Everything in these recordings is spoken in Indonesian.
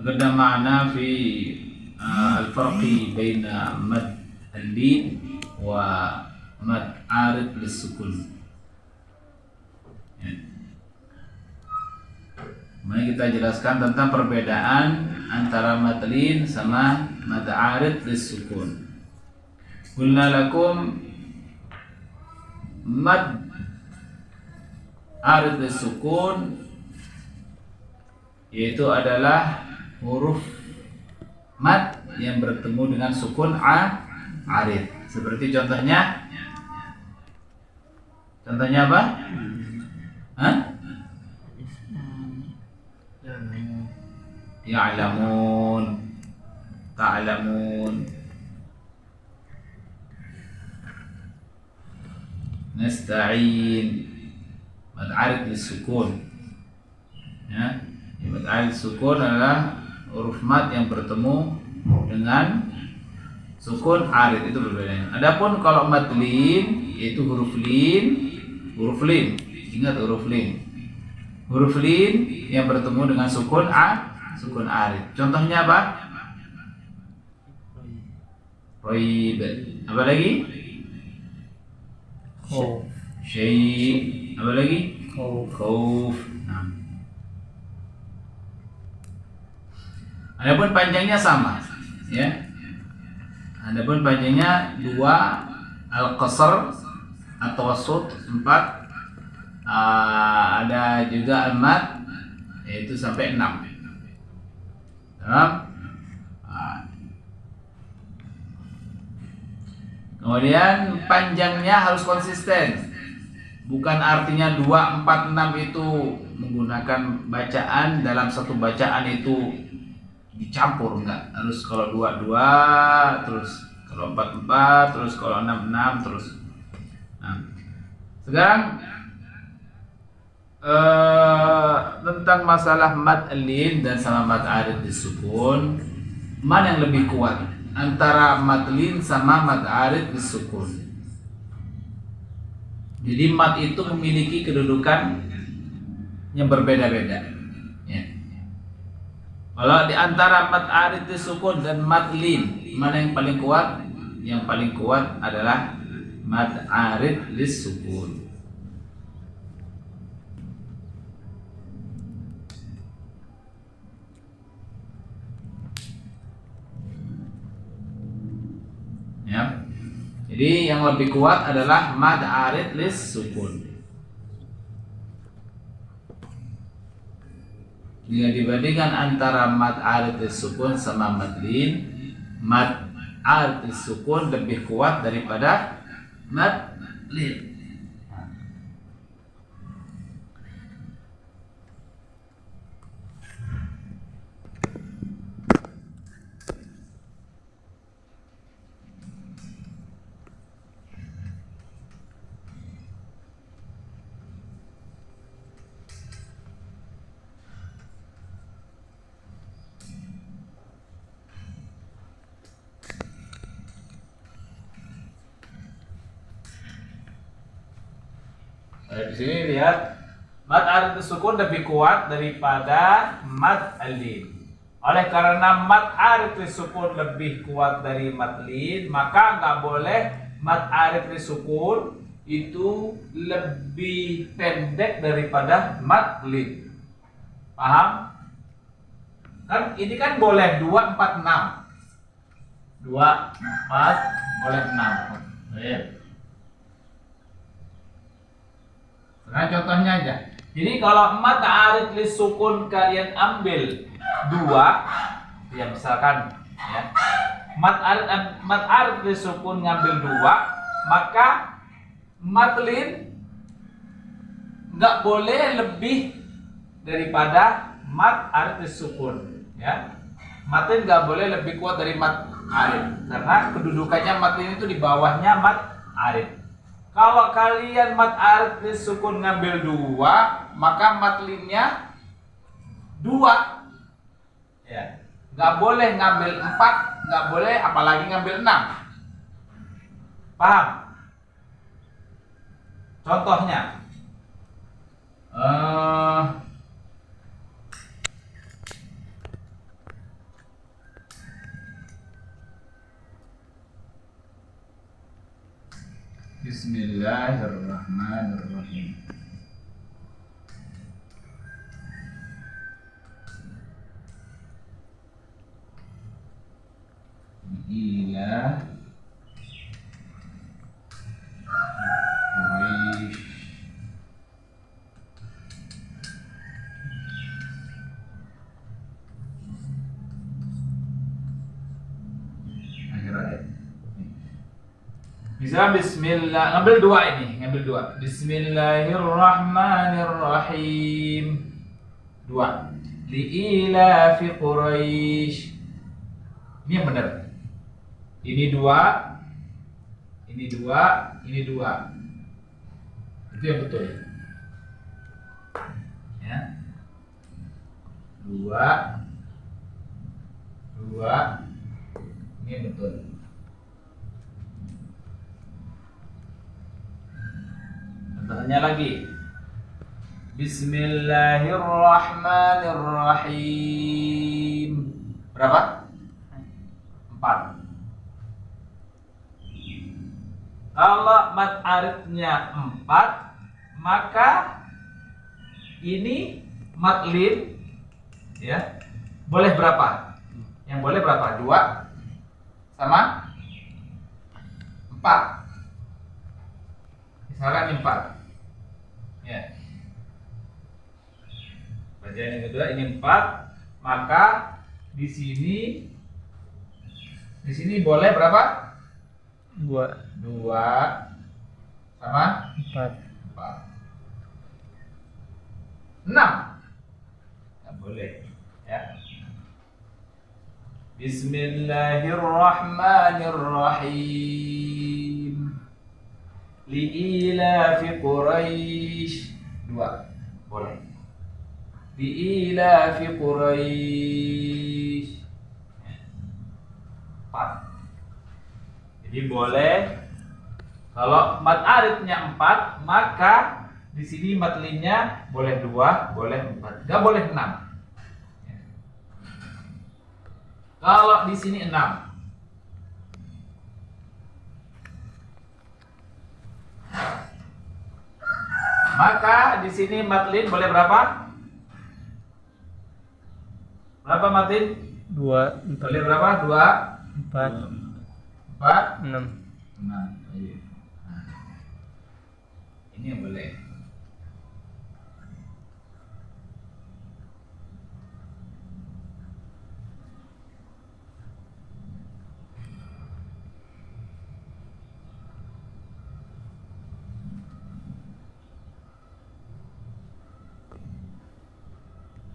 ذكرنا معنا في الفرق بين مد اللين ومد عارض للسكون. Mari kita jelaskan tentang perbedaan antara mad lin sama mad arid lissukun. Qulna lakum mad arid lissukun yaitu adalah huruf mad yang bertemu dengan sukun arid. Seperti contohnya apa? Hah? Ya'lamun, ta'lamun, nasta'in. Mad arid lissukun. Ya, mad arid lissukun adalah huruf mad yang bertemu dengan sukun arid, itu berbeda. Adapun kalau mad lin yaitu huruf lin. Ingat huruf lin. Huruf lin yang bertemu dengan sukun arid. Contohnya apa? Roib. Apa lagi? Khauf. Syai. Apa lagi? Khauf. Nah. Adapun panjangnya sama, ya. Adapun panjangnya 2, al-qasr atau wasut 4, ada juga al-mad yaitu sampai 6. Kemudian panjangnya harus konsisten. Bukan artinya 2, 4, 6 itu menggunakan bacaan dalam satu bacaan itu dicampur, enggak. Harus kalau 2, 2, terus kalau 4, 4, terus kalau 6, 6, terus. Nah, sekarang tentang masalah mad lin dan sama mad arid disukun, mana yang lebih kuat antara mad lin sama mad arid disukun? Jadi mad itu memiliki kedudukan yang berbeda-beda. Ya. Kalau di antara mad arid disukun dan mad lin, mana yang paling kuat? Yang paling kuat adalah mad arid disukun. Ya. Jadi yang lebih kuat adalah mad arid lissukun. Jika dibandingkan antara mad arid lissukun sama mad lin, mad arid lissukun lebih kuat daripada mad lin. Di sini lihat mad arid sukun lebih kuat daripada mad lin. Oleh karena mad arid sukun lebih kuat dari mad lin, maka nggak boleh mad arid sukun itu lebih pendek daripada mad lin. Paham? Kan ini kan boleh 2, 4, 6. 2, 4, boleh 6. Baik. Nah, contohnya aja. Jadi kalau mad arid lissukun kalian ambil 2, ya misalkan ya. Mad arid lissukun ngambil 2, maka mad lin nggak boleh lebih daripada mad arid lissukun, ya. Mad lin nggak boleh lebih kuat dari mad arid karena kedudukannya mad lin itu di bawahnya mad arid. Kalau kalian mad arid lissukun ngambil 2, maka mad linnya 2. Ya. Nggak boleh ngambil 4, nggak boleh apalagi ngambil 6. Paham? Contohnya Bismillahirrahmanirrahim. Ila Quraisy. Akhir ayat. Bisa bismillah, ngambil dua ini, ngambil dua. Bismillahirrahmanirrahim. Dua. Liilafi Quraisy. Ini yang benar. Ini dua, ini dua, ini dua. Itu yang betul. Ya. Dua, dua. Ini yang betul. Contohnya lagi. Bismillahirrahmanirrahim. Berapa? 4. Kalau mad aridnya 4, maka ini mad lin ya. Boleh berapa? Yang boleh berapa? 2 sama 4. Misalkan 4. Ya. Bacaan yang kedua ini 4, maka di sini boleh berapa? 2 sama 4. 6. Nggak boleh ya. Bismillahirrahmanirrahim. Liilafi Quraisy. 2. Boleh. Liilafi Quraisy. 4. Jadi boleh. Kalau mad aridnya 4, maka di sini mad linnya boleh 2, boleh 4. Enggak boleh 6. Kalau di sini 6. Maka di sini mad lin boleh berapa? Berapa mad lin? 2, 4. Boleh berapa? 2, 4, 4, 6. 6. Iya. Nah, ini yang boleh.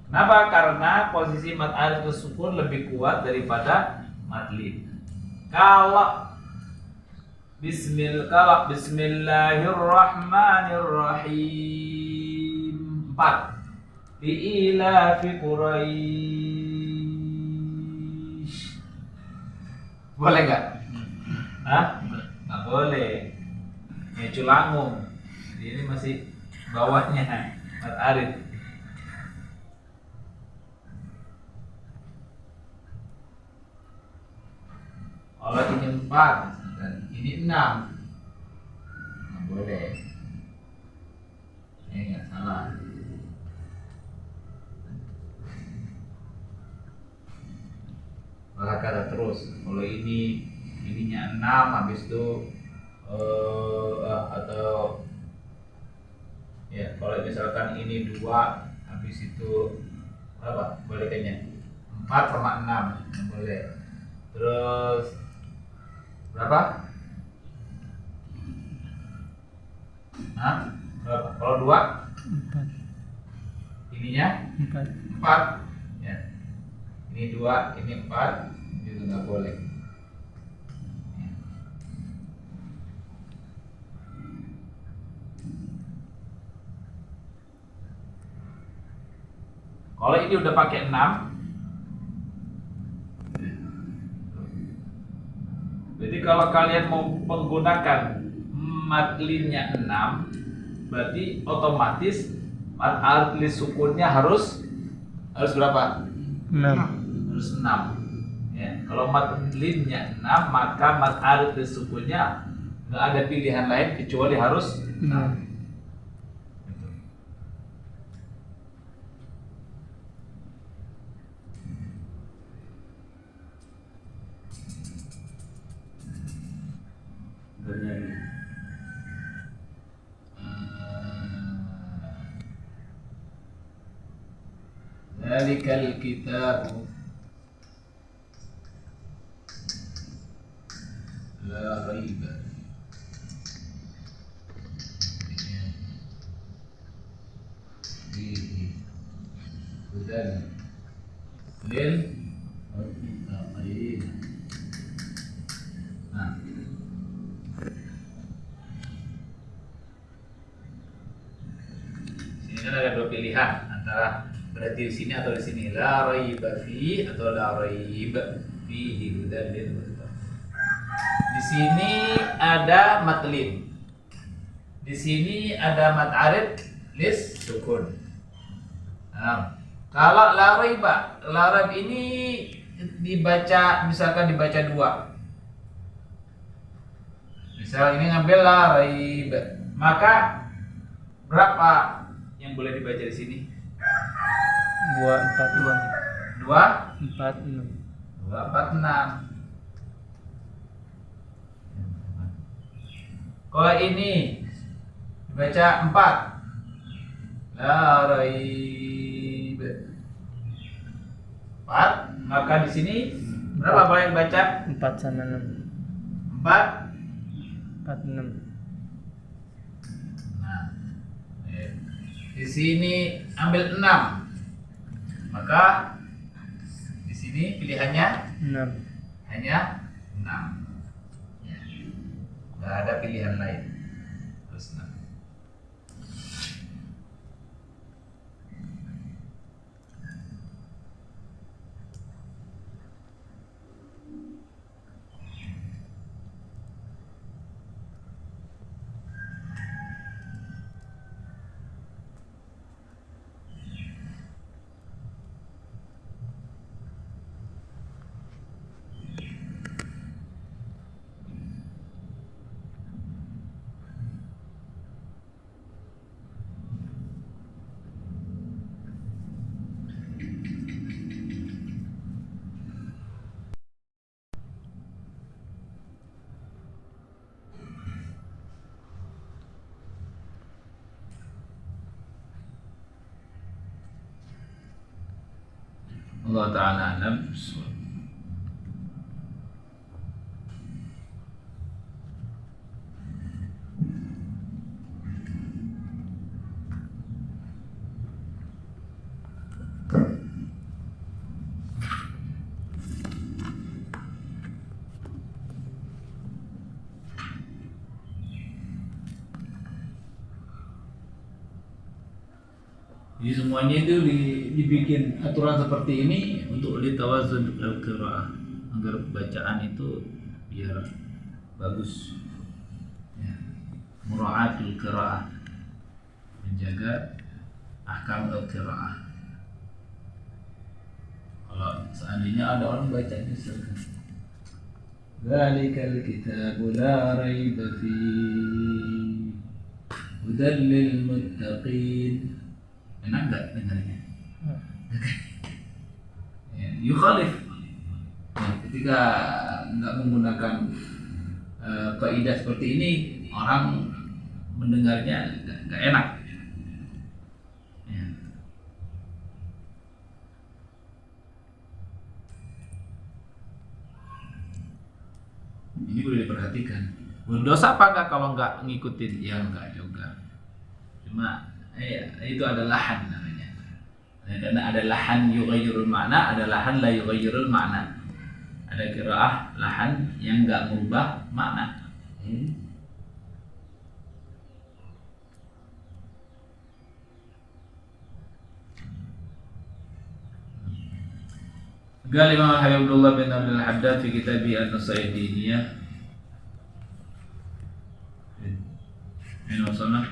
Kenapa? Karena posisi mad arid sukun lebih kuat daripada mad lin. Kalau bismillahirrahmanirrahim 4. Liilafi Quraisy. Boleh nggak? Hah? Nggak boleh. Ya culangung. Jadi ini masih bawahnya mad arid. Kalau ini 4 dan ini 6, nggak boleh. Ini nggak salah. Malah kata terus. Kalau ininya 6, habis itu atau ya kalau misalkan ini 2, habis itu berapa? Boleh kayaknya 4 sama 6, nggak boleh. Terus berapa? Hah? Berapa? Kalau 2? 4. Ininya? 4. Ya. Ini 2, ini 4, itu nggak boleh. Ya. Kalau ini udah pakai 6, jadi kalau kalian mau menggunakan mad linnya 6, berarti otomatis mad arid sukunnya harus berapa? 6. Harus 6. Ya, kalau mad linnya 6, maka mad arid sukunnya nggak ada pilihan lain kecuali harus Nah. Zalikal kitabu la raiba fihi hudan lil muttaqin. Nah, sini kan ada dua pilihan antara berarti di sini atau di sini, la raiba fi atau la raib fihi hudan lil muttaqin. Di sini ada matlin, di sini ada mat arid lis sukun. Nah, kalau la raiba, la raib ini dibaca, misalkan dibaca dua. Misal ini ngambil la raib, maka berapa yang boleh dibaca di sini? 2, 4, 2, 4, 6. 2, 4, 6. Kalau ini dibaca 4, la raib 4, maka di sini berapa boleh dibaca? 4 sama 6. 4. 4, 6. Nah, di sini ambil 6, maka di sini pilihannya 6. hanya 6. Ya. Nggak ada pilihan lain. Terus 6. Allah Ta'ala alam. Jadi semuanya itu dibikin aturan seperti ini untuk litawazun al-qiraah, agar bacaan itu biar bagus. Ya. Mura'atul qiraah, menjaga ahkam al-qiraah. Kalau seandainya ada orang baca misalkan Zalikal kitabu la raiba fihi hudan lil muttaqin. Enak nggak dengarnya? Ya, yukhalif. Ya, ketika nggak menggunakan kaidah seperti ini, orang mendengarnya nggak enak. Ya. Ini boleh diperhatikan. Berdosa apa nggak kalau nggak ngikutin? Ya nggak juga. Cuma itu ada lahan namanya. Karena ada lahan yughayyirul makna, ada lahan la yughayyirul makna. Ada qiraah lahan yang enggak merubah makna. قال الإمام حبيب الله بن عبد الحداد في كتابه النصائح الدينية. أين وصلنا؟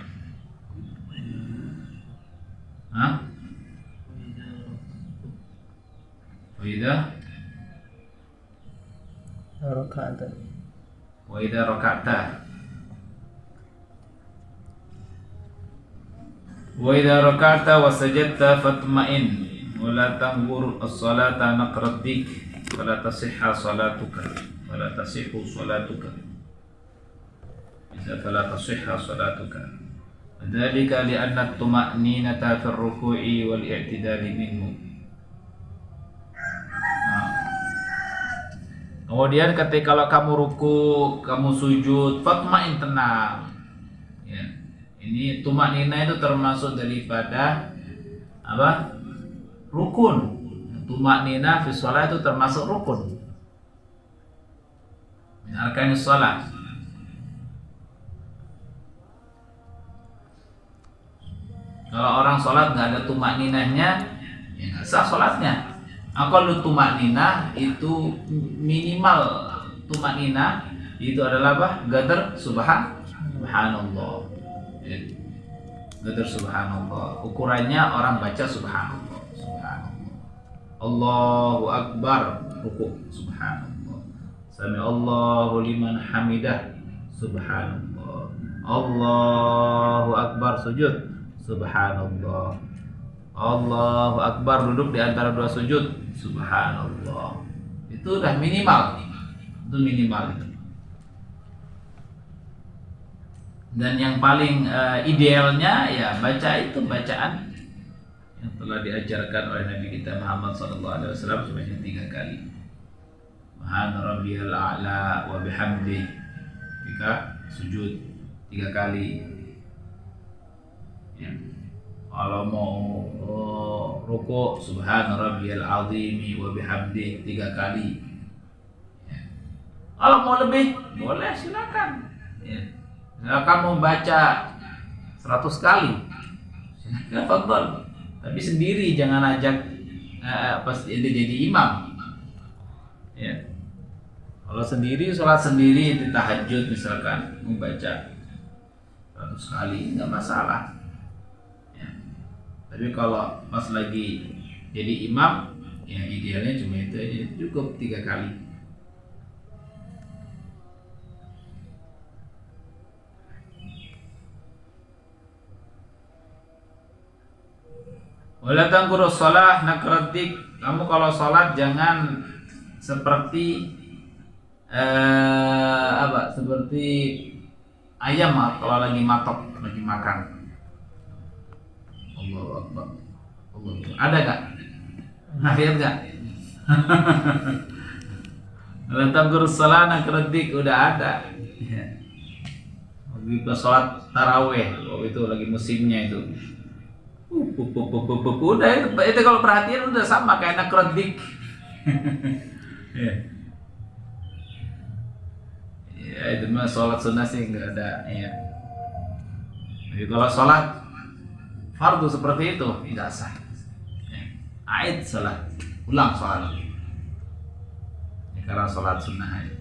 ها؟ وإذا ركعت. وإذا ركعت Wa idza raka'ta wa sajadta fatma'in wa la tangur as-salata naqradik fala tasihha salatuka fala tasihhu salatuka. Bisa fala tasihha salatuka. Dzalika li'anna at-tuma'ninata fi ar-ruku'i wal i'tidali minhu. Kemudian ketika kalau kamu ruku, kamu sujud, fatma'in, tenang. Ya. Ini tumanina itu termasuk daripada apa? Rukun. Tumanina fi shalah itu termasuk rukun. Min arkanis shalah. Kalau orang sholat nggak ada tumaninahnya, ya nggak sah sholatnya. Aqallu tumaninah itu minimal tumaninah itu adalah apa? Gadar subhanallah. Ya. Gadar subhanallah. Ukurannya orang baca subhanallah. Subhanallah. Allahu akbar, ruku, subhanallah. Sami Allahu liman hamidah, subhanallah. Allahu akbar, sujud, subhanallah. Allahu akbar, duduk di antara dua sujud, subhanallah. Itu udah minimal. Itu minimal. Dan yang paling idealnya ya baca itu bacaan yang telah diajarkan oleh Nabi kita Muhammad SAW sebanyak 3 kali. Subhana rabbiyal a'la wa bihamdi. Ketika sujud 3 kali. Ya. Kalau mau ruku, subhana rabbiyal azimi wa bihamdi 3 kali. Ya. Kalau mau lebih, boleh, silakan. Ya. Silakan mau baca 100 kali. Silakan, fadhol. Tapi sendiri, jangan ajak pas itu jadi imam. Ya. Kalau sendiri, sholat sendiri di tahajud misalkan membaca 100 kali nggak masalah. Tapi kalau pas lagi jadi imam, ya idealnya cuma itu aja, cukup 3 kali. Wala tangkurus shalah nakratik. Kamu kalau sholat jangan seperti seperti ayam kalau lagi matok, lagi makan. Allahu Akbar. Ada gak? Lihat gak? Wala tangkurus shalah nakratik, udah ada. Lagi pas sholat taraweh, itu lagi musimnya itu. Udah itu kalau perhatian udah sama kayak nakrodik. Ya itu mah sholat sunnah sih nggak ada ya. Jadi kalau sholat fardu seperti itu tidak sah. Aid sholat, ulang sholat. Ya, karena sholat sunnah aja.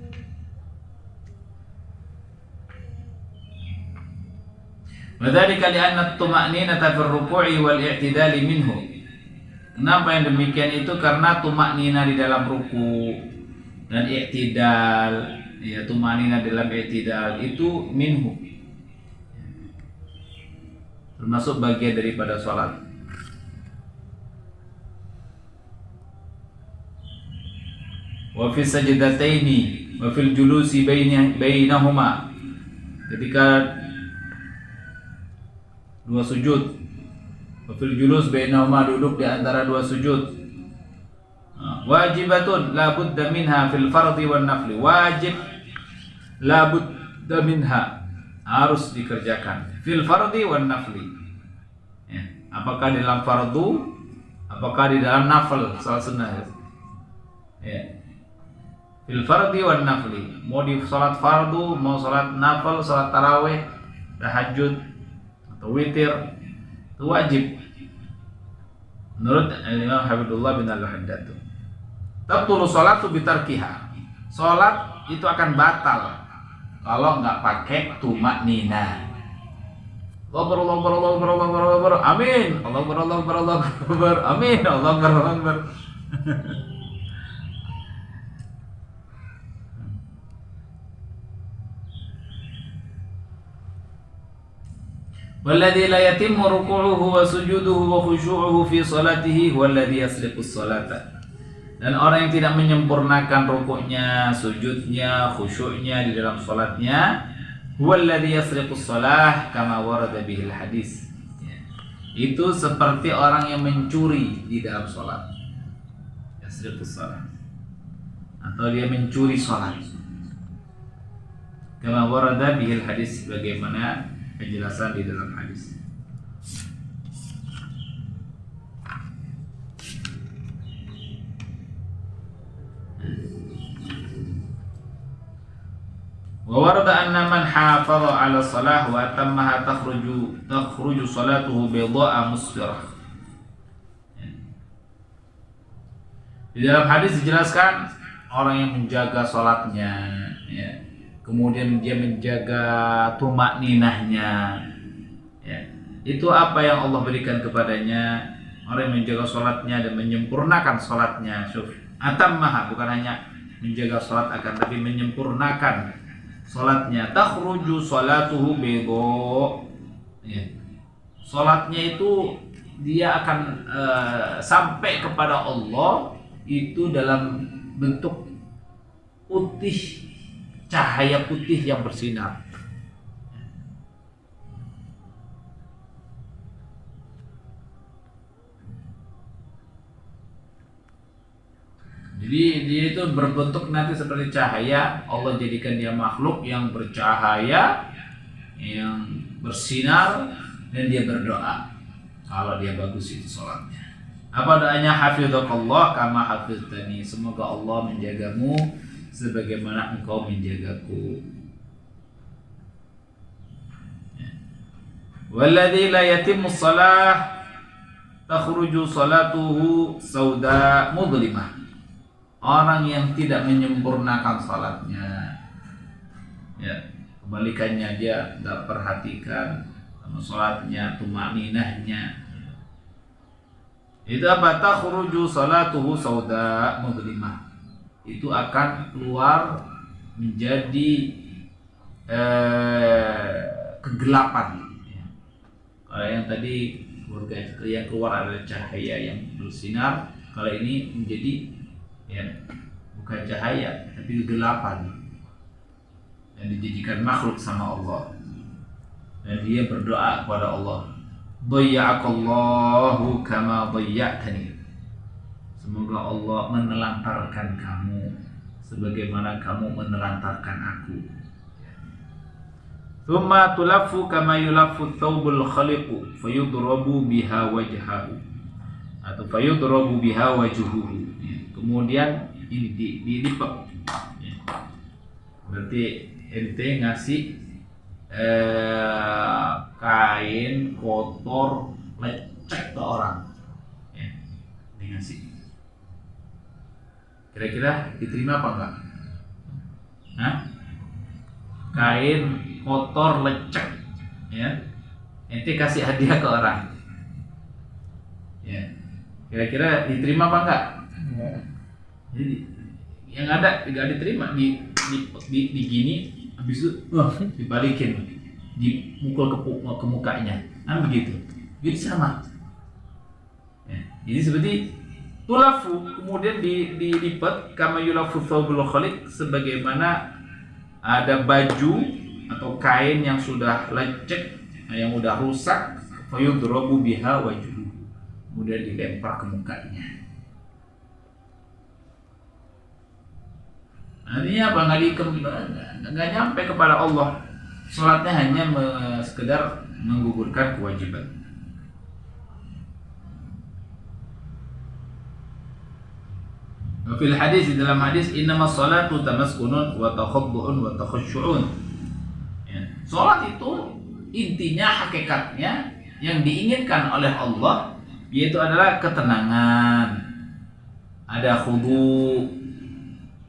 Wadzalika li'anna at-tuma'ninata fi ar-ruku'i wal i'tidali minhu. Kenapa yang demikian itu? Karena tuma'nina di dalam ruku dan i'tidal, ya tuma'nina dalam i'tidal itu minhu. Termasuk bagian daripada salat. Wa fi sajdataini wa fil julusi bainahuma. Ketika 2 sujud, wafil julus bainahuma, duduk di antara 2 sujud. Wajibatun la budda minha fil fardhi wan nafli. Wajib la budda minha, harus dikerjakan fil fardhi wan nafli. Ya, apakah di dalam fardu, apakah di dalam nafil, salat sunnah. Ya. Fil fardhi wan nafli, mau di salat fardu, mau salat nafil, salat tarawih, tahajud, witir, itu wajib menurut Imam Habibullah bin Al-Haddad. Tabtulu sholatu bitarkiha. Sholat itu akan batal kalau nggak pakai tumaknina. Allahu Akbar, amin. Allahu Akbar, amin. Allahu Akbar. Walladzi la yatimmu ruku'uhu wa sujuduhu wa khushu'uhu fi salatihi huwallazi yasriqu as-salata. Dan orang yang tidak menyempurnakan rukuknya, sujudnya, khusyuknya di dalam salatnya, huwallazi yasriqu as-salah kama warada bihil hadis. Itu seperti orang yang mencuri di dalam salat. Yasriqu as-salah. Atau dia mencuri salat. Kama warada bihil hadis, bagaimana penjelasan di dalam hadis. Wa warada anna man hafaza 'ala shalah wa atammaha takhruju salatuhu bayda'a musfirah. Di dalam hadis dijelaskan orang yang menjaga salatnya, ya, kemudian dia menjaga tumakninahnya, ya, itu apa yang Allah berikan kepadanya. Orang yang menjaga salatnya dan menyempurnakan salatnya, atammaha, bukan hanya menjaga salat akan tapi menyempurnakan salatnya, takhruju salatuhu bayda, ya, salatnya itu dia akan sampai kepada Allah itu dalam bentuk putih, cahaya putih yang bersinar. Jadi dia itu berbentuk nanti seperti cahaya. Allah jadikan dia makhluk yang bercahaya, yang bersinar, dan dia berdoa kalau dia bagus itu sholatnya. Apa doanya? Hafidhakallah kama hafidhtani. Semoga Allah menjagamu sebagaimana engkau menjagaku. Walladzi la yatimmu shalah takhruju salatuhu sauda mudlimah. Orang yang tidak menyempurnakan salatnya, ya, kebalikannya, dia tidak perhatikan sama salatnya, tumakninahnya, itu apa? Takhruju salatuhu sauda mudlimah. Itu akan keluar menjadi kegelapan. Kalau yang tadi yang keluar adalah cahaya yang bersinar, kalau ini menjadi, ya, bukan cahaya tapi kegelapan yang dijadikan makhluk sama Allah. Dan dia berdoa kepada Allah, dhayya'akallahu kama dhayya'tani. Semoga Allah menelantarkan kamu sebagaimana kamu menelantarkan aku. Thumma tulaffu kama yulaffu thawbul khaliqu fayudrabu biha wajhahu, atau fayudrabu biha wajhuhu. Kemudian ini dilipat, ya. Berarti ente ngasih kain kotor lecek ke orang, ya, ini ngasih. Kira-kira diterima apa enggak? Hah? Kain kotor lecek, ya, ente kasih hadiah ke orang, ya, kira-kira diterima apa enggak? Jadi yang ada tidak diterima, di gini, habis itu dibalikin, dipukul ke mukanya, kan begitu. Jadi sama, ya, jadi seperti tulafu, kemudian dilipat kama yulafu thawbul khaliq, sebagaimana ada baju atau kain yang sudah lecek, yang sudah rusak, fayudrabu biha wajhuhu, kemudian dilempar ke mukanya. Artinya apa? Nggak nyampe kepada Allah. Salatnya hanya sekedar menggugurkan kewajiban. Fil hadis, di dalam hadis, innamas salatu tamaskunun wa takhaddu'un wa takhusyu'un. Ya. Salat itu intinya, hakikatnya yang diinginkan oleh Allah yaitu adalah ketenangan, ada khudu',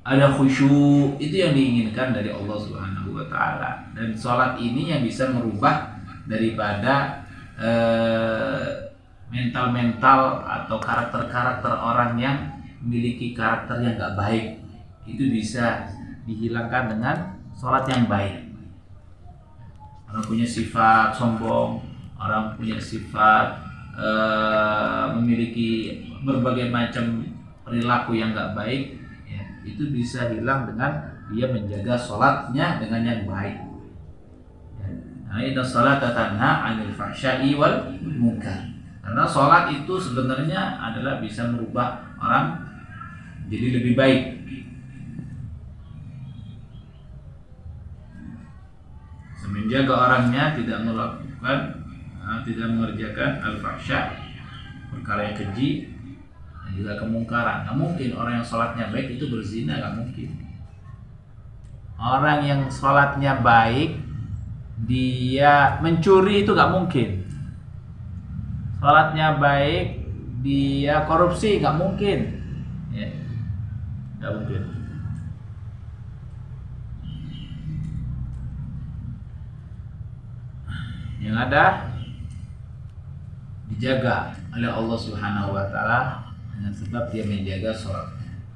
ada khusyuk. Itu yang diinginkan dari Allah Subhanahu wa taala. Dan salat ini yang bisa merubah daripada mental-mental atau karakter-karakter orang yang memiliki karakter yang enggak baik. Itu bisa dihilangkan dengan salat yang baik. Kalau punya sifat sombong, orang punya sifat memiliki berbagai macam perilaku yang nggak baik, ya, itu bisa hilang dengan dia menjaga sholatnya dengan yang baik. Nah, inna sholata tanha 'anil fahsya'i wal munkar. Karena sholat itu sebenarnya adalah bisa merubah orang jadi lebih baik. Menjaga orangnya tidak melakukan, tidak mengerjakan al-fahsya, perkara yang keji, dan juga kemungkaran. Nggak mungkin orang yang sholatnya baik itu berzina, nggak mungkin. Orang yang sholatnya baik dia mencuri itu nggak mungkin. Sholatnya baik dia korupsi nggak mungkin, ya, nggak mungkin. Yang ada dijaga oleh Allah Subhanahu wa taala dengan sebab dia menjaga salatnya.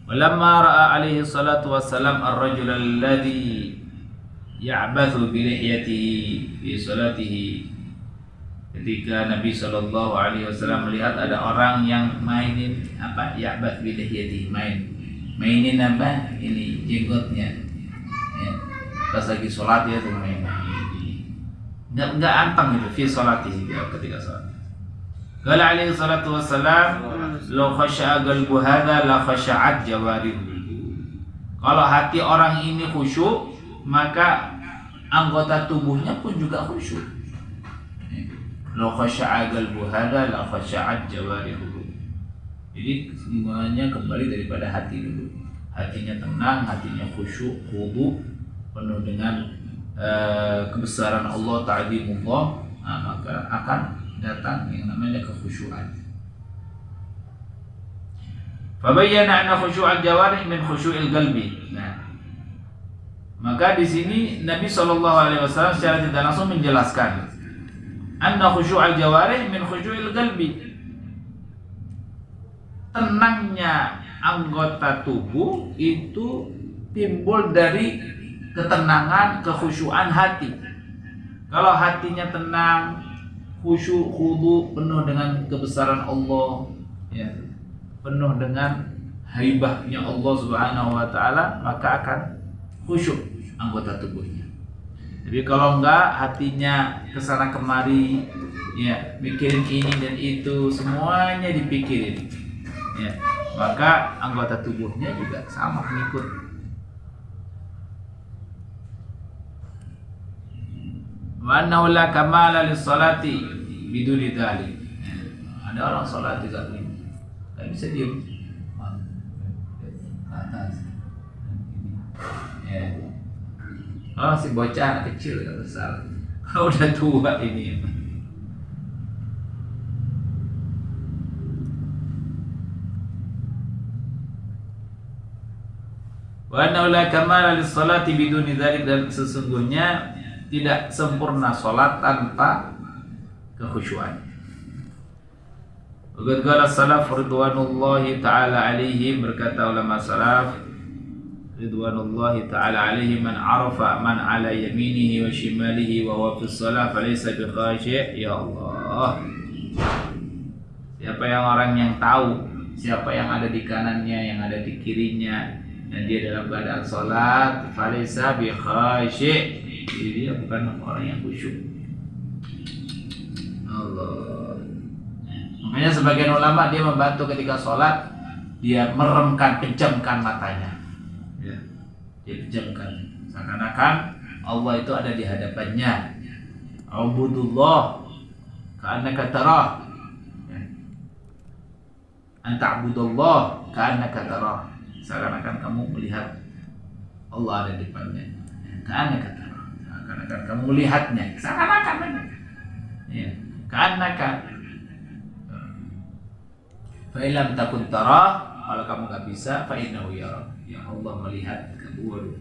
Walamma ra'a alaihi salatu wassalam ar-rajul alladhi ya'bathu bi lihyatihi fi salatihi. Ketika Nabi sallallahu alaihi wasallam melihat ada orang yang mainin apa? Ya'bath bi lihyatihi, mainin apa? Ini jenggotnya. Ya. Pas lagi salat dia tuh main. Enggak antang gitu fi salatihi ketika salat. Qala alaihi salatu wassalam law khasha'a qalbu hadha la khasha'at jawarihi. Kalau hati orang ini khusyuk, maka anggota tubuhnya pun juga khusyuk. Law khasha'a qalbu hadha la khasha'at jawarihi. Jadi semuanya kembali daripada hati dulu. Hatinya tenang, hatinya khusyuk, khudu, penuh dengan kebesaran Allah, ta'zimullah, maka akan datang yang namanya kekhusyuan. Fabayyana anna khusyu'al jawarih min khusyu'il qalbi. Nah, maka di sini Nabi SAW secara tidak langsung menjelaskan anna khusyu'al jawarih min khusyu'il qalbi. Tenangnya anggota tubuh itu timbul dari ketenangan, kekhusyuan hati. Kalau hatinya tenang, khusyuk, khudu, penuh dengan kebesaran Allah, ya, penuh dengan haibahnya Allah Subhanahu wa taala, maka akan khusyuk anggota tubuhnya. Jadi kalau enggak, hatinya kesana kemari, ya, mikirin ini dan itu, semuanya dipikirin, ya, maka anggota tubuhnya juga sama mengikut. Wa annahu la kamala lis-salati biduni dzalik. Ada orang salat juga begini, enggak bisa diam. Atas. Ya. Kalau si bocah anak kecil enggak besar. Kalau udah tua ini. Wa annahu la kamala lis-salati biduni dzalik, dan sesungguhnya tidak sempurna salat tanpa kekhusyuan. Qad qala salaf ridwanullahi ta'ala alaihim, berkata ulama salaf ridwanullahi ta'ala alaihim, man arafa man ala yaminihi wa shimalihi wa huwa fi shalah falaysa bi khashi'. Ya Allah, siapa yang orang yang tahu siapa yang ada di kanannya, yang ada di kirinya, dan dia dalam keadaan salat, falaysa bi khashi', jadi dia bukan orang yang khusyuk. Allah. Makanya sebagian ulama dia membantu ketika sholat, dia meremkan, pejamkan matanya, ya, dia pejamkan, seakan-akan Allah itu ada di hadapannya. Ubudullah ka'annaka tarah, anta'budullah ka'annaka tarah, seakan-akan kamu melihat Allah ada di depannya. Ka'annaka tarah, seakan-akan kamu melihatnya, seakan-akan, ya, ka'annaka. Fa illam takun tarah, kalau kamu nggak bisa, fa innahu yara, ya Allah melihat kamu.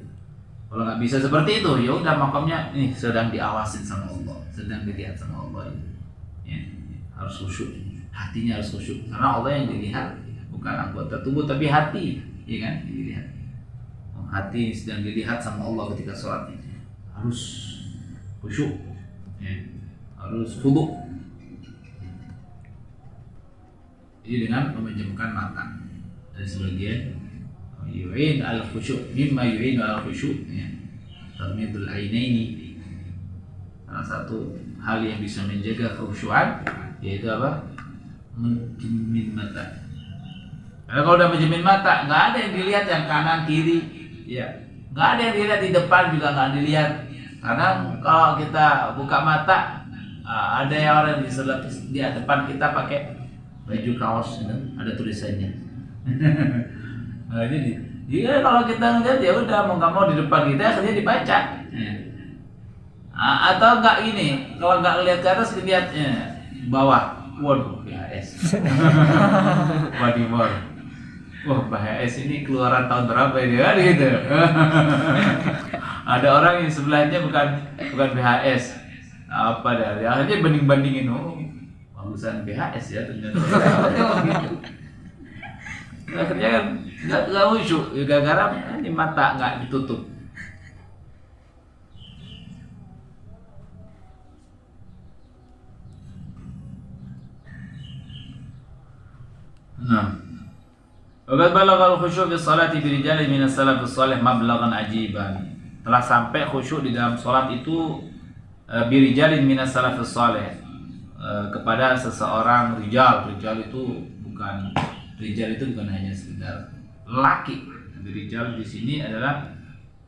Kalau nggak bisa seperti itu, ya udah makamnya nih sedang diawasin sama Allah, sedang dilihat sama Allah. Ya, harus khusyuk, hatinya harus khusyuk, karena Allah yang dilihat bukan anggota tubuh tapi hati, ya kan, dilihat. Hati sedang dilihat sama Allah ketika sholat, harus khusyuk. Ya. harus khudu. Jadi dengan memejamkan mata. Ada sebagian yu'in al-khusyu' mimma yu'inu al-khusyu' ya. Tarmidul ainaini. Salah satu hal yang bisa menjaga khusyuan yaitu apa? Menjamin mata. Karena kalau udah menjamin mata, nggak ada yang dilihat yang kanan kiri, ya, nggak ada yang dilihat di depan juga nggak dilihat. Karena kalau kita buka mata, ada yang orang di sebelah di depan kita pakai baju kaos, gitu, ada tulisannya. Nah, jadi kalau kita ngeliat ya udah mau nggak mau di depan kita akhirnya dibaca. Atau nggak ini, kalau nggak lihat ke atas lihatnya bawah. Waduh, BHS. Wadimor. Wah, BHS ini keluaran tahun berapa ini? Gitu. Ada orang yang sebelahnya bukan BHS. Apa dah? Akhirnya banding-bandingin, oh, bagusan BHS ya ternyata. Gitu. Akhirnya kan nggak khusyuk, gara-gara ini mata nggak ditutup. Nah, Waqad balagha al-khusyu' fi sholati bi rijalin min as-salaf as-salih mablaghan ajiban. Telah sampai khusyuk di dalam salat itu bi rijalin min as-salaf as-salih, kepada seseorang rijal. Rijal itu bukan hanya sekedar laki. Rijal di sini adalah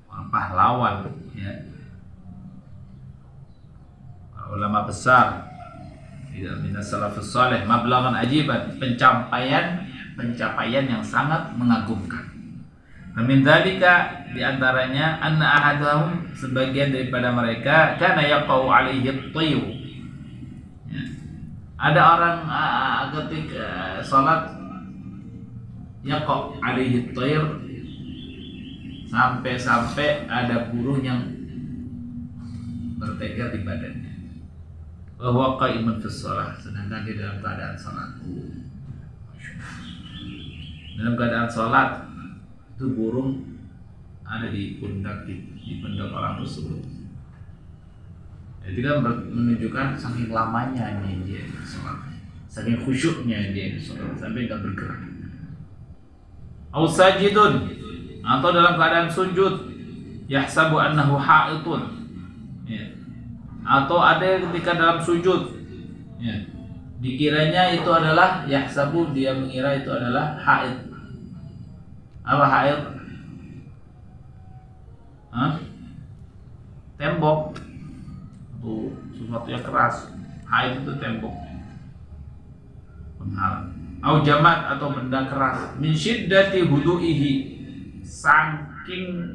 pahlawan, ya. Ulama besar. Minas salafus salih mablaghan ajiban, pencapaian yang sangat mengagumkan. Min dzalika, di antaranya anna ahadahum, sebagian daripada mereka, kana yaqau alaihi at-tayr. Ya. Ada orang ketika salat yaqau alaihi at-tayr, sampai ada burung yang bertegar di badannya. Wa huwa qa'imun fi shalah, sedangkan dia dalam keadaan salat. Dalam keadaan salat itu burung ada di pundak orang tersebut. Itu kan menunjukkan saking lamanya dia salat, saking khusyuknya dia salat sampai enggak bergerak. Au sajidun, atau dalam keadaan sujud, yahsabu annahu ha'itun. Ya. Atau ada ketika dalam sujud, ya, dikiranya itu adalah yahsabu, dia mengira itu adalah haid. Apa haid? Tembok, itu sesuatu yang keras. Haid itu tembok, penghalang. Au jamat, atau benda keras. Min syiddati hudu'ihi, saking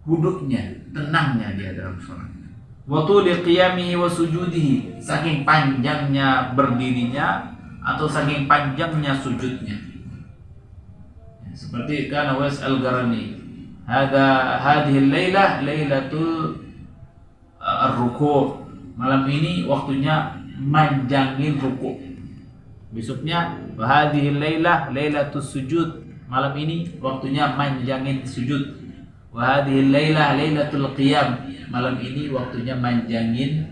huduknya, tenangnya dia dalam sholat. Wa tuli qiyamihi wa sujudihi, saking panjangnya berdirinya atau saking panjangnya sujudnya. Seperti kana Wais al-Qarni, hadhihi al-lailah lailatul ar-ruku', malam ini waktunya manjangin ruku'. Besoknya wa hadhihi al-lailah lailatus sujud, malam ini waktunya manjangin sujud. Wa hadhihi al-lailah lailatul qiyam, malam ini waktunya manjangin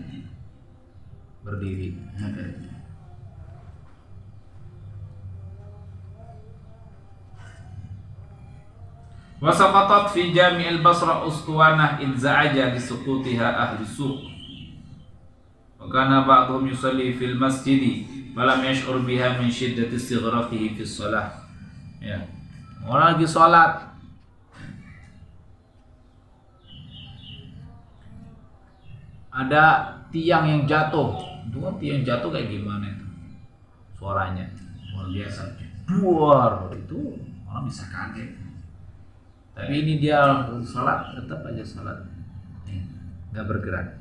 berdiri. Wa saqatat fi jami'il Basra ustuwanah idza'aja li suqutiha ahli suq. Wa kana ba'dhum yusalli fil masjid falam yash'ur biha min shiddati istighraqihi fi shalah. Ya. Orang lagi salat, ada tiang yang jatuh. Itu kan tiang jatuh kayak gimana itu? Suaranya luar biasa. Duar, itu orang bisa kaget. Tapi ini dia salat, tetap aja salat, nggak bergerak.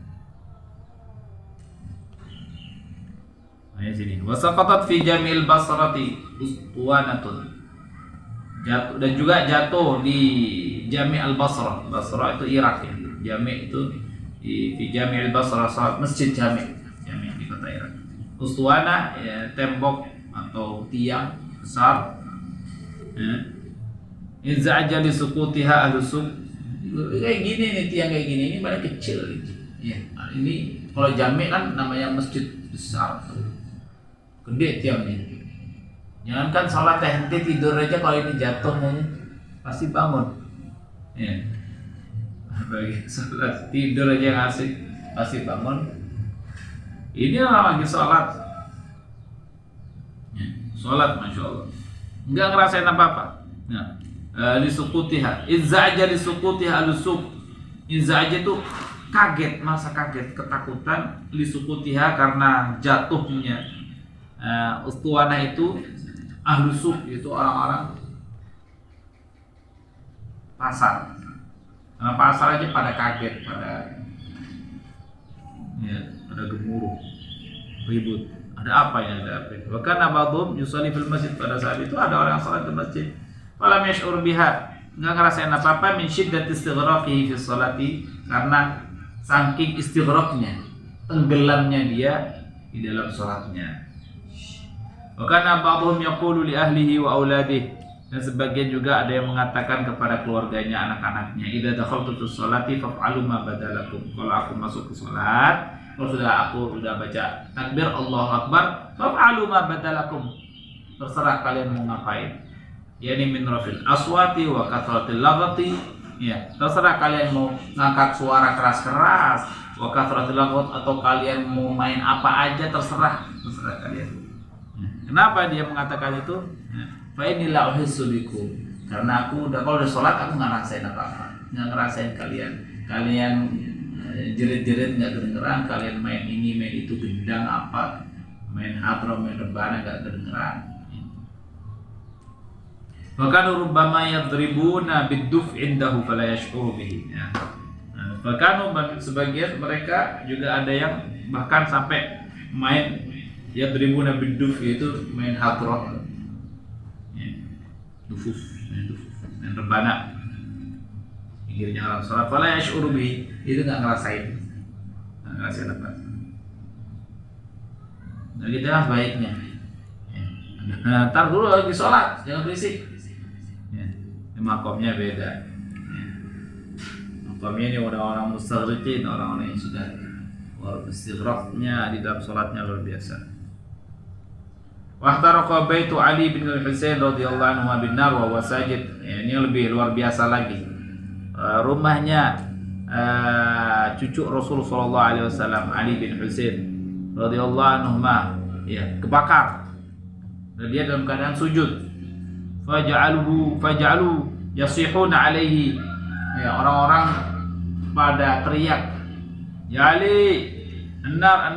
Nah, sini. Wasaqatat fi jamil Basrati ustuwanatun. Jatuh, dan juga jatuh di Jami' al-Basrah. Basrah itu Irak ya. Jami' itu di Jami' al-Basrah, masjid Jami' di kota Irak. Ustuwana, ya, tembok atau tiang besar. Idza'aja li suqutiha ahli suq. Kayak gini nih, tiang kayak gini, ini paling kecil gitu. Ya, ini kalau jami kan namanya masjid besar, gede tiangnya. Jangan kan sholat henti tidur aja, kalau ini jatuhnya pasti bangun. Ya, bagi sholat tidur aja ngasih pasti bangun. Ini orang lagi sholat, ya, sholat masya Allah, nggak ngerasain apa-apa. Nah, lisukutiha, izza aja lisukutiha lusuk, izza aja tuh kaget, masa kaget, ketakutan, lisukutiha karena jatuhnya ustuwana itu ahlusuk, itu orang-orang pasar. Karena pasar aja pada kaget, pada gemuruh, ribut. Ada apa ya? Ada apa? Bahkan abadum yusalli fil masjid, pada saat itu ada orang salat di masjid. Falam yash'ur biha, nggak ngerasain apa-apa, min syiddati istighraqihi fi sholati, karena saking istighraqnya, tenggelamnya dia di dalam salatnya. Wa kana ba'dhum yaqulu li ahlihi wa auladihi, dan sebagian juga ada yang mengatakan kepada keluarganya, anak-anaknya, idza dakhaltu fi sholati faf'alu ma badalakum, kalau aku masuk ke salat, kalau aku sudah baca takbir Allahu Akbar, faf'alu ma badalakum, terserah kalian mau ngapain. Yani min rafil aswati wa kathratil laghati, ya, terserah kalian mau ngangkat suara keras-keras, wa kathratil laghat, atau kalian mau main apa aja, terserah kalian. Kenapa dia mengatakan itu? Fa inni la uhissu bikum, karena aku udah, kalau udah sholat aku nggak ngerasain apa-apa, nggak ngerasain kalian jerit-jerit nggak kedengeran, kalian main ini main itu, gendang apa, main hadroh main rebana nggak kedengeran. Bahkan rubbama yadribuna bid-duf indahu fala yash'uru bihi. Bahkan sebagian mereka juga ada yang bahkan sampai main yadribuna bid-duf, itu main hadroh, dufuf, main rebana, pinggirnya orang sholat, fala yash'uru bihi, itu nggak ngerasain apa. Nah, kita baiknya, ntar dulu lagi sholat, jangan berisik. Makomnya beda. Makomnya ini orang-orang mustaghriqin, orang-orang yang sudah istighraqnya di dalam sholatnya luar biasa. Wahtaraqa baitu Ali bin Al-Husain radhiyallahu anhu bin nar wa wasajid. Ini lebih luar biasa lagi. Rumahnya cucu Rasul sallallahu alaihi wasallam, Ali bin Husain radhiyallahu anhu, ya, kebakar. Dan dia dalam keadaan sujud. Faja'alu yasihuna alaihi, ya, orang-orang pada teriak, ya Ali, annar,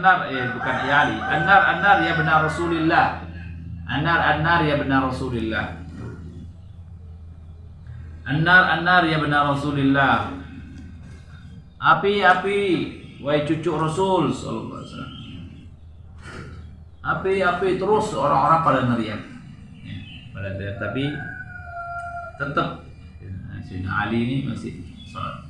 bukan ya Ali, annar ya benar Rasulillah, annar ya benar Rasulillah, annar ya benar Rasulillah, api, wahai cucu Rasul sallallahu alaihi wasallam, api, terus orang-orang pada neriak. Tapi tetap Sayyidina Ali ini masih salat.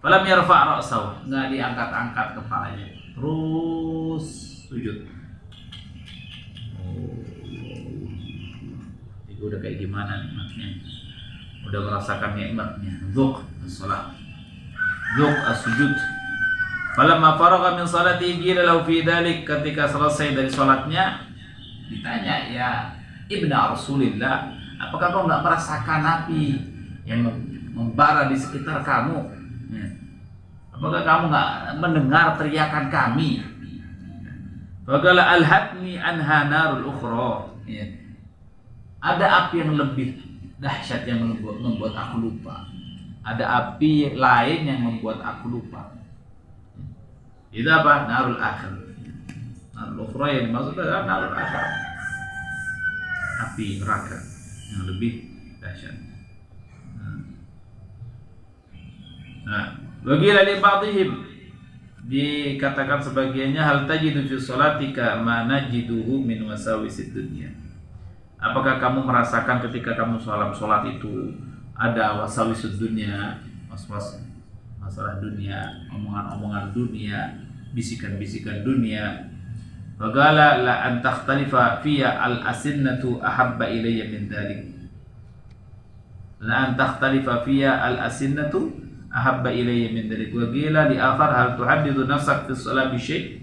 Falam yarfa' ra'sahu, enggak diangkat-angkat kepalanya, terus sujud. Itu udah kayak gimana nikmatnya, udah merasakan nikmatnya, dzuk as-salat, dzuk as-sujud. Falamma faragha min salatihi qila lahu fi dzalik, ketika selesai dari salatnya ditanya, ya Ibnu Rasulillah, apakah kau nggak merasakan api yang membara di sekitar kamu? Apakah kamu nggak mendengar teriakan kami? Faqala alhatni anha narul ukhra. Ada api yang lebih dahsyat yang membuat aku lupa. Ada api lain yang membuat aku lupa. Itu apa? Narul akhir. Narul ukhra yang dimaksud adalah narul akhir, api neraka yang lebih dahsyat. Nah, bagi lali ba'dihim, dikatakan sebagiannya, hal tajidu fi sholatika ma najiduhu min wasawisid dunya. Apakah kamu merasakan ketika kamu sholat itu ada wasawisud dunya, was-was masalah dunia, omongan-omongan dunia, bisikan-bisikan dunia? Waqala la an takhtalifa fiya al-asinnatu ahabba ilayya min dhalik. La an takhtalifa fiya al-asinnatu ahabba ilayya min dhalik. Wa qila li akhar hal tuhaddithu nafsak fi shalah bi syai'?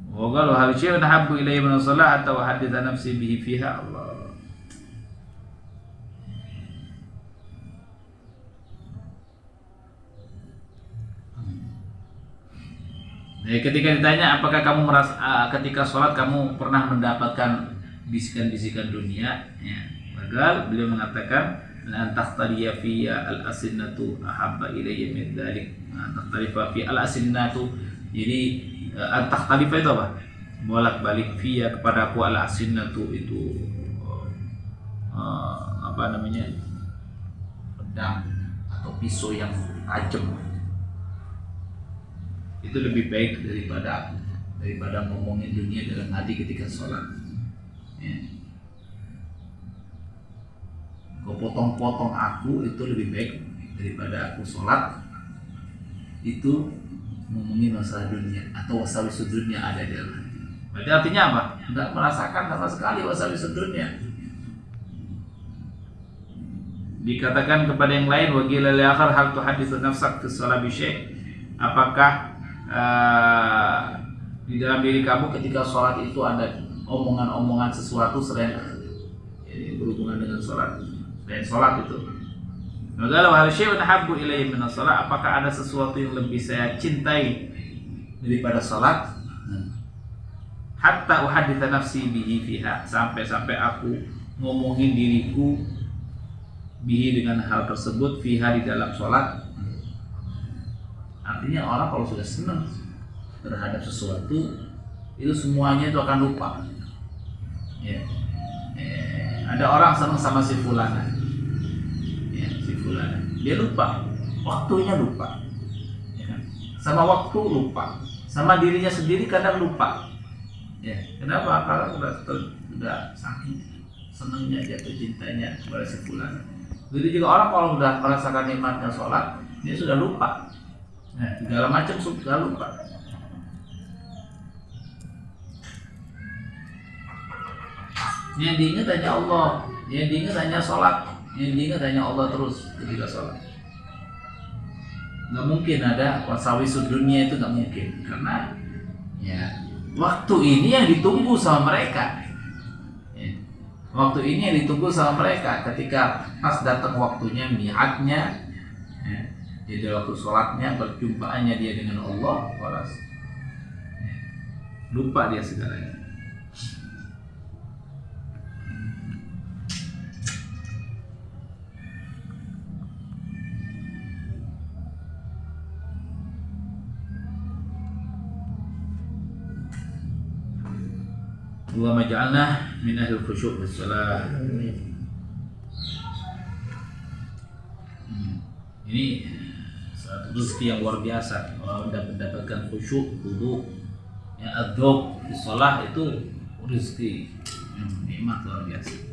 Wa qala hal syai'un ahabbu ilayya min as-salah hatta uhadditha nafsi bihi fiha. Allah. Ketika ditanya apakah kamu merasa ketika sholat kamu pernah mendapatkan bisikan-bisikan dunia, ya, maka beliau mengatakan antaqtaliya fiyya al-asinnatu ahabba ilayya min dzalik. Antaqtalifa fi al-asinnatu, jadi antaqtalifa itu apa? Bolak-balik fiyya kepada aku al-asinnatu itu apa namanya? Pedang atau pisau yang tajam. Itu lebih baik daripada ngomongin dunia dalam hati ketika sholat, ya. Kau potong-potong aku itu lebih baik daripada aku sholat itu ngomongin masalah dunia atau wasawisul dunia ada di dalam hati. Berarti artinya apa? Tidak merasakan sama sekali wasawisul dunia. Dikatakan kepada yang lain, wa qila li akhar hal tuhadditsu nafsak fi shalah bi syai'? Apakah di dalam diri kamu ketika sholat itu ada omongan-omongan sesuatu selain berhubungan dengan sholat, selain sholat itu? Kalau hal syai'un habbu ilayya min as-shalah, apakah ada sesuatu yang lebih saya cintai daripada sholat? Hatta uhadditha nafsi bihi fiha, sampai aku ngomongin diriku bihi dengan hal tersebut fiha di dalam sholat. Artinya orang kalau sudah senang terhadap sesuatu itu semuanya itu akan lupa, ya. Ada orang senang sama si fulana, ya, si fulana, dia lupa waktunya, lupa, ya kan? Sama waktu lupa, sama dirinya sendiri kadang lupa, ya. Kenapa? Karena sudah saking senangnya, jatuh cintanya kepada si fulana. Jadi juga orang kalau sudah merasakan nikmatnya sholat, dia sudah lupa. Nah, segala macam sudah lupa. Yang diingat hanya Allah, yang diingat hanya sholat, yang diingat hanya Allah terus ketika sholat. Nggak mungkin ada wasawisul dunia, itu nggak mungkin, karena ya waktu ini yang ditunggu sama mereka. Ya, waktu ini yang ditunggu sama mereka. Ketika pas datang waktunya, mi'adnya, ya, jadi waktu sholatnya, perjumpaannya dia dengan Allah, waras, ya, lupa dia segalanya. Allahumma ja'alna min ahli khusyuk fi shalah. Ini satu rezeki yang luar biasa. Orang mendapatkan khusyuk, khudu, ya, adzab di shalah itu rezeki yang nikmat luar biasa.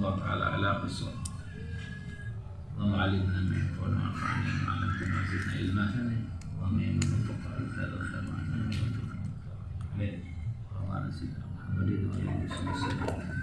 Allah Ta'ala ala besar. Allahumma alimna ma yanfa'una wa anfa'na ma 'allamtana wa zidna ilma. Allahumma inna nas'aluka al-khayra wa al-khayra wa al-khayra. Amin. Allahumma nas'aluka Muhammadin wa alihi wa sahbihi.